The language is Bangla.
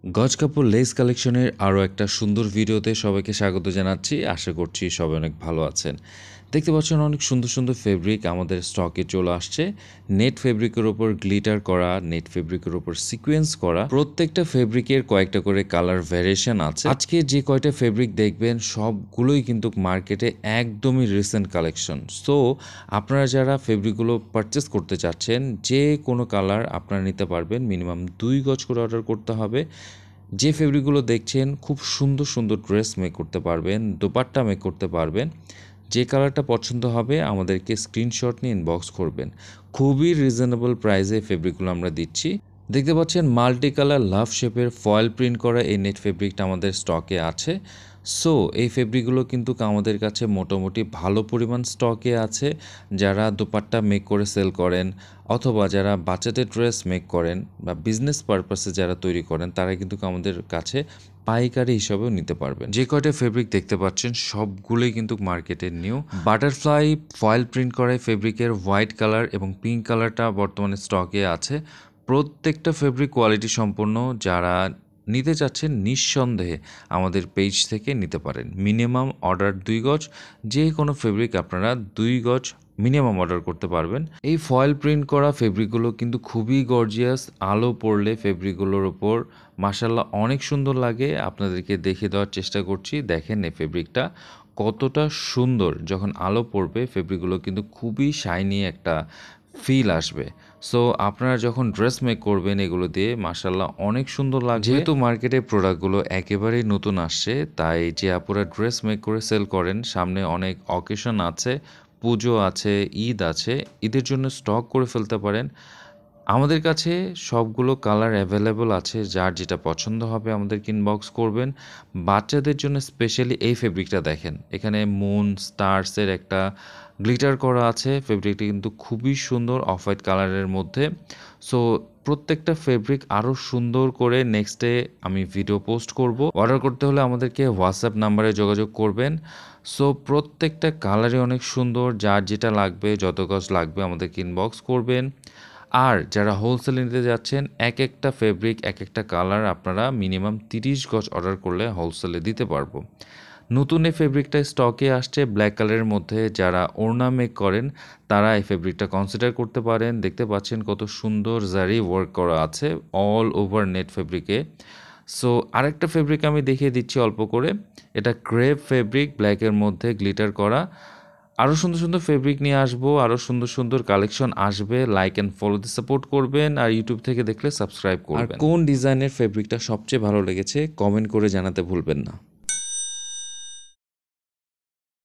গজ কাপড় লেস কালেকশনের আরও একটা সুন্দর ভিডিওতে সবাইকে স্বাগত জানাচ্ছি। আশা করছি সবাই অনেক ভালো আছেন। দেখতে পাচ্ছেন অনেক সুন্দর সুন্দর ফেব্রিক আমাদের স্টকে চলে আসছে। নেট ফেব্রিকের ওপর গ্লিটার করা, নেট ফেব্রিকের ওপর সিকোয়েন্স করা, প্রত্যেকটা ফেব্রিকের কয়েকটা করে কালার ভ্যারিয়েশন আছে। আজকে যে কয়টা ফেব্রিক দেখবেন সবগুলোই কিন্তু মার্কেটে একদমই রিসেন্ট কালেকশন। সো আপনারা যারা ফেব্রিকগুলো পারচেস করতে চাচ্ছেন, যে কোনো কালার আপনারা নিতে পারবেন। মিনিমাম 2 গজ করে অর্ডার করতে হবে। যে ফেব্রিকগুলো দেখছেন খুব সুন্দর সুন্দর ড্রেস মেক করতে পারবেন, দোপাট্টা মেক করতে পারবেন। যে কালারটা পছন্দ হবে আমাদেরকে স্ক্রিনশট নিয়ে ইনবক্স করবেন। খুবই রিজনেবল প্রাইসে ফেব্রিকগুলো আমরা দিচ্ছি। দেখতে পাচ্ছেন মাল্টি কালার লাভ শেপের ফয়েল প্রিন্ট করা এই নেট ফেব্রিকটা আমাদের স্টকে আছে। সো এই ফেব্রিকগুলো কিন্তু আমাদের কাছে মোটামুটি ভালো পরিমাণ স্টকে আছে। যারা দোপাট্টা মেক করে সেল করেন অথবা যারা বাচ্চাদের ড্রেস মেক করেন বা বিজনেস পারপাসে যারা তৈরি করেন, তারা কিন্তু আমাদের কাছে পাইকারি হিসাবেও নিতে পারবেন। যে কয়টা ফেব্রিক দেখতে পাচ্ছেন সবগুলোই কিন্তু মার্কেটের নিউ। বাটারফ্লাই ফয়েল প্রিন্ট করা ফেব্রিকের হোয়াইট কালার এবং পিঙ্ক কালারটা বর্তমানে স্টকে আছে। প্রত্যেকটা ফেব্রিক কোয়ালিটি সম্পন্ন। যারা নিতে চাচ্ছেন নিঃসন্দেহে আমাদের পেজ থেকে নিতে পারেন। মিনিমাম অর্ডার 2 গজ। যে কোনো ফেব্রিক আপনারা 2 গজ মিনিমাম অর্ডার করতে পারবেন। এই ফয়েল প্রিন্ট করা ফেব্রিকগুলো কিন্তু খুবই গর্জিয়াস। আলো পড়লে ফেব্রিকগুলোর ওপর মাশাআল্লাহ অনেক সুন্দর লাগে। আপনাদেরকে দেখিয়ে দেওয়ার চেষ্টা করছি। দেখেন এই ফেব্রিকটা কতটা সুন্দর। যখন আলো পড়বে ফেব্রিকগুলো কিন্তু খুবই শাইনি একটা ফিল আসবে। সো আপনারা যখন ড্রেস মেক করবেন এগুলো দিয়ে মাশাআল্লাহ অনেক সুন্দর লাগবে। যেহেতু মার্কেটে প্রোডাক্টগুলো একেবারেই নতুন আসছে, তাই যে আপুরা ড্রেস মেক করে সেল করেন, সামনে অনেক অকেশন আছে, পুজো আছে, ঈদ আছে, ঈদের জন্য স্টক করে ফেলতে পারেন। আমাদের কাছে সবগুলো কালার অ্যাভেলেবল আছে। যার যেটা পছন্দ হবে আমাদেরকে ইনবক্স করবেন। বাচ্চাদের জন্য স্পেশালি এই ফেব্রিকটা দেখেন, এখানে মুন স্টারসের একটা গ্লিটার করা আছে। ফেব্রিকটা কিন্তু খুবই সুন্দর, অফ হোয়াইট কালারের মধ্যে। সো প্রত্যেকটা ফেব্রিক আরও সুন্দর করে নেক্সট ডে আমি ভিডিও পোস্ট করব। অর্ডার করতে হলে আমাদেরকে হোয়াটসঅ্যাপ নাম্বারে যোগাযোগ করবেন। সো প্রত্যেকটা কালারই অনেক সুন্দর। যার যেটা লাগবে, যত গজ লাগবে আমাদেরকে ইনবক্স করবেন। আর যারা হোলসেলে নিতে যাচ্ছেন, এক একটা ফেব্রিক এক একটা কালার আপনারা মিনিমাম 30 গজ অর্ডার করলে হোলসেলে দিতে পারবো। নতুন এই ফেব্রিকটা স্টকে আসছে ব্ল্যাক কালারের মধ্যে। যারা ওড়না মেক করেন তারা এই ফেব্রিকটা কনসিডার করতে পারেন। দেখতে পাচ্ছেন কত সুন্দর জারি ওয়ার্ক করা আছে অল ওভার নেট ফেব্রিকে। সো আরেকটা ফেব্রিক আমি দেখিয়ে দিচ্ছি অল্প করে। এটা ক্রেপ ফেব্রিক, ব্ল্যাকের মধ্যে গ্লিটার করা। আরও সুন্দর সুন্দর ফেব্রিক নিয়ে আসবো, আরও সুন্দর সুন্দর কালেকশন আসবে। লাইক অ্যান্ড ফলো দিয়ে সাপোর্ট করবেন। আর ইউটিউব থেকে দেখলে সাবস্ক্রাইব করবেন। আর কোন ডিজাইনের ফেব্রিকটা সবচেয়ে ভালো লেগেছে কমেন্ট করে জানাতে ভুলবেন না।